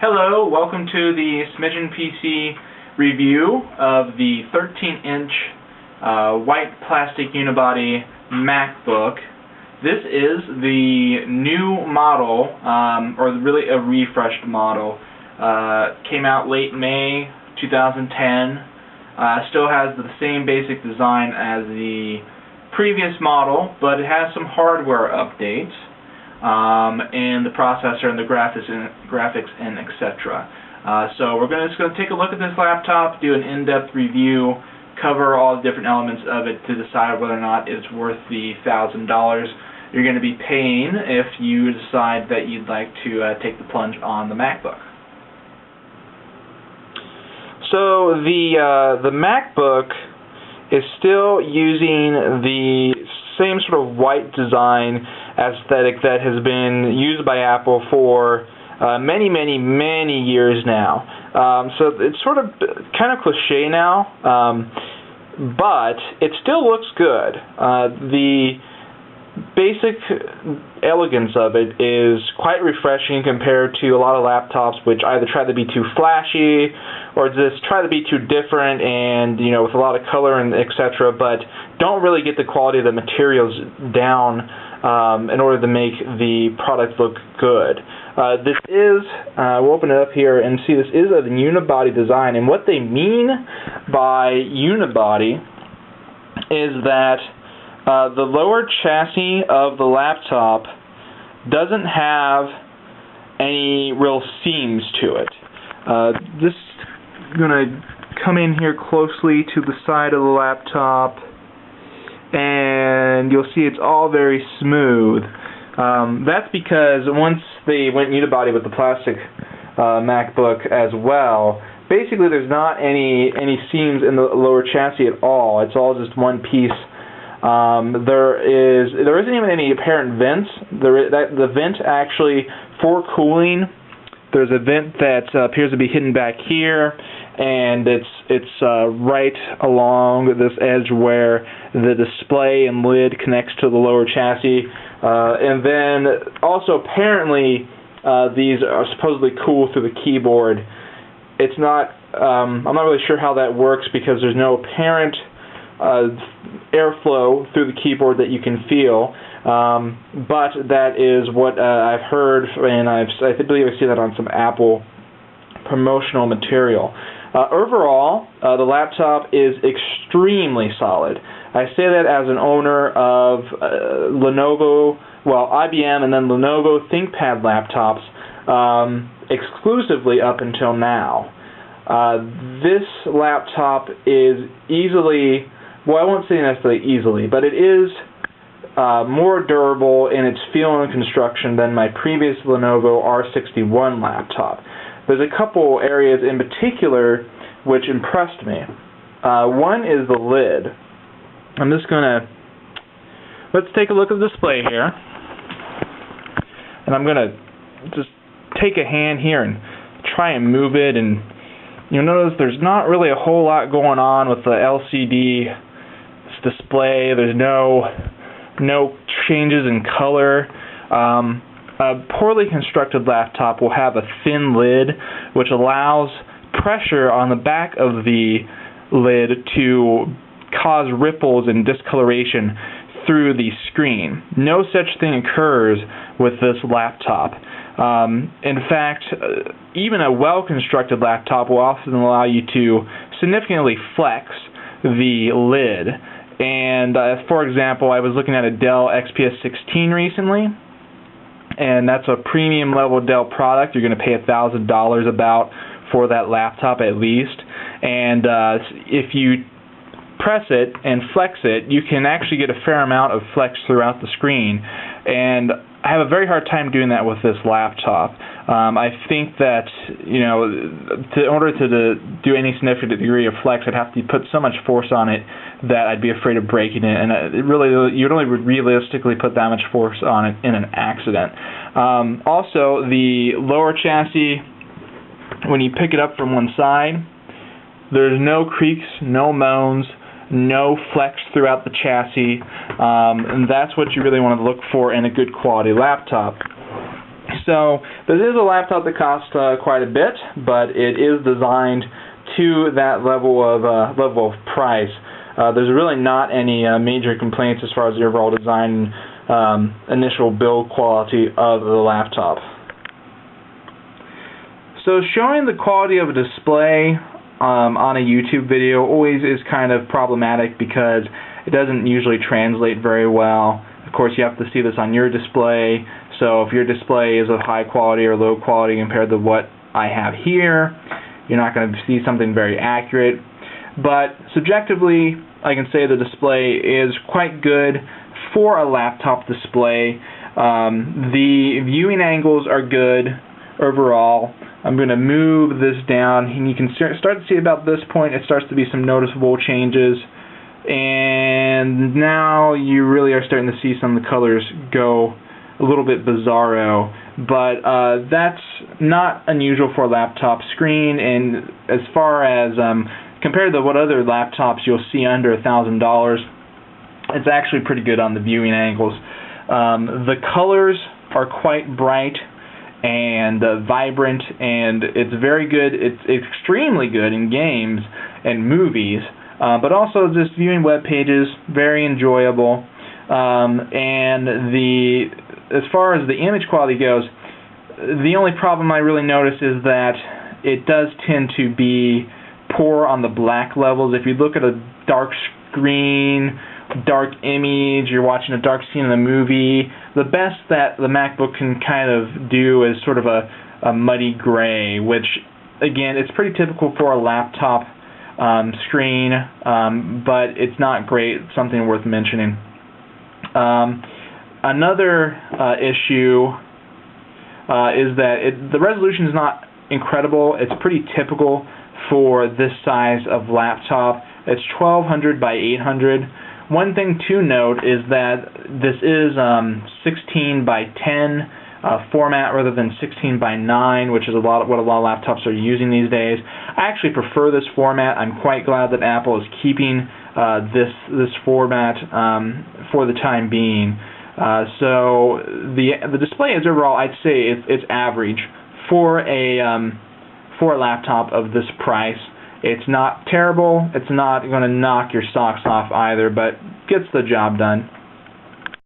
Hello, welcome to the Smidgen PC review of the 13-inch white plastic unibody MacBook. This is the new model, or really a refreshed model. Came out late May 2010. Still has the same basic design as the previous model, but it has some hardware updates. And the processor and the graphics and etc. So we're just going to take a look at this laptop, do an in-depth review, cover all the different elements of it to decide whether or not it's worth the $1,000 you're going to be paying if you decide that you'd like to take the plunge on the MacBook. So the MacBook is still using the same sort of white design aesthetic that has been used by Apple for many years now. So it's sort of kind of cliche now, but it still looks good. The basic elegance of it is quite refreshing compared to a lot of laptops which either try to be too flashy or just try to be too different and, you know, with a lot of color and etc., but don't really get the quality of the materials down in order to make the product look good. This is, we'll open it up here and see this is a unibody design, and what they mean by unibody is that the lower chassis of the laptop doesn't have any real seams to it. This is going to come in here closely to the side of the laptop, and you'll see it's all very smooth. That's because once they went unibody with the plastic MacBook as well, basically there's not any seams in the lower chassis at all. It's all just one piece. There isn't even any apparent vents. The vent actually for cooling, there's a vent that appears to be hidden back here, and it's right along this edge where the display and lid connects to the lower chassis. And then also apparently these are supposedly cool through the keyboard. It's not. I'm not really sure how that works because there's no apparent airflow through the keyboard that you can feel, but that is what I've heard, and I believe I've seen that on some Apple promotional material. Overall, the laptop is extremely solid. I say that as an owner of IBM and then Lenovo ThinkPad laptops exclusively up until now. This laptop is easily, well, I won't say necessarily easily, but it is more durable in its feel and construction than my previous Lenovo R61 laptop. There's a couple areas in particular which impressed me. One is the lid. I'm just going to, let's take a look at the display here. And I'm going to just take a hand here and try and move it, and you'll notice there's not really a whole lot going on with the LCD display. There's no changes in color. A poorly constructed laptop will have a thin lid which allows pressure on the back of the lid to cause ripples and discoloration through the screen. No such thing occurs with this laptop. In fact, even a well-constructed laptop will often allow you to significantly flex the lid. And for example, I was looking at a Dell XPS 16 recently, and that's a premium level Dell product. You're going to pay $1,000 about for that laptop at least. And if you press it and flex it, you can actually get a fair amount of flex throughout the screen. And I have a very hard time doing that with this laptop. I think that, you know, in order to do any significant degree of flex, I'd have to put so much force on it that I'd be afraid of breaking it, and you'd only realistically put that much force on it in an accident. Also, the lower chassis, when you pick it up from one side, there's no creaks, no moans, no flex throughout the chassis, and that's what you really want to look for in a good quality laptop. So this is a laptop that costs quite a bit, but it is designed to that level of price. There's really not any major complaints as far as the overall design and initial build quality of the laptop. So showing the quality of a display on a YouTube video always is kind of problematic because it doesn't usually translate very well. Of course, you have to see this on your display, so if your display is of high quality or low quality compared to what I have here, you're not going to see something very accurate. But subjectively, I can say the display is quite good for a laptop display. The viewing angles are good overall. I'm going to move this down, and you can start to see about this point it starts to be some noticeable changes, and now you really are starting to see some of the colors go a little bit bizarro, but that's not unusual for a laptop screen, and as far as compared to what other laptops you'll see under $1,000, it's actually pretty good on the viewing angles. The colors are quite bright and vibrant, and it's very good. It's extremely good in games and movies, but also just viewing web pages, very enjoyable. And as far as the image quality goes, the only problem I really notice is that it does tend to be poor on the black levels. If you look at a dark screen, dark image, you're watching a dark scene in a movie, the best that the MacBook can kind of do is sort of a muddy gray, which again, it's pretty typical for a laptop screen, but it's not great. It's something worth mentioning. Another issue is that the resolution is not incredible. It's pretty typical for this size of laptop. It's 1200 by 800. One thing to note is that this is 16 by 10 format rather than 16 by 9, which is what a lot of laptops are using these days. I actually prefer this format. I'm quite glad that Apple is keeping this format for the time being. So the display is overall, I'd say it's average for a laptop of this price. It's not terrible. It's not going to knock your socks off either, but gets the job done.